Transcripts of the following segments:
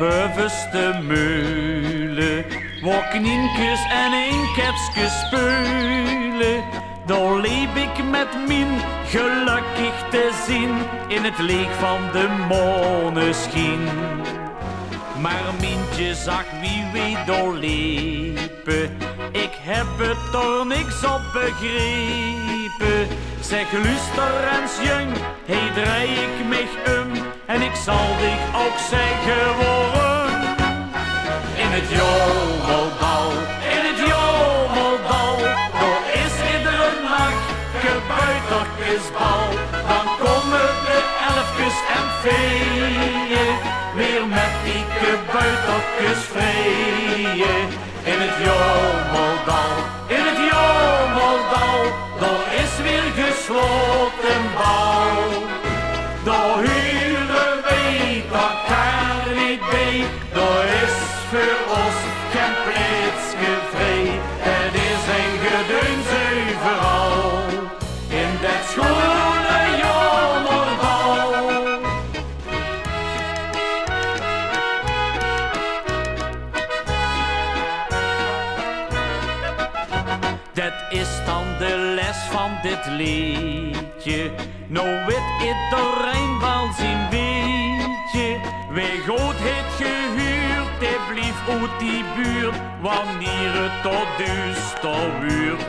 bovenste meulen, waar kninkjes en eenkepsjes speulen. Daar leef ik met mijn gelukkig te zien in het licht van de maneschijn. Maar Mientje zag wie weet doorlepen, ik heb het er niks op begrepen. Zeg luister eens jong, hey draai ik mich en ik zal dich ook zeggen waarom. In het jomeldal, in het jomeldal, daar is iedere nacht gebuitertjesbal. Dan komen de elfjes en feeën weer met die gebuitertjes vreeën. In het jomeldal, in het jomeldal, daar is weer gesloten bal. Daar huren wij elkaar niet bij, daar is voor ons geen plaatsje vrij. Het is een gedeun overal, in dat schone jomeldal. Dat is dan de les van dit liedje. Nou weet iedereen wel zijn weetje. Wie goed heeft gehuurd, die blief uit die buurt, wanneer het tot duister wordt.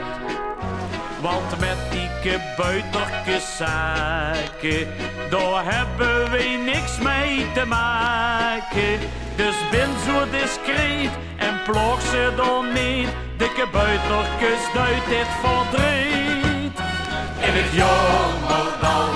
Want met die gebuitertjes zaken, daar hebben wij niks mee te maken. Dus ben zo discreet en ploeg ze dan niet, de gebuitertjes duidt dit verdriet. In het jomeldal,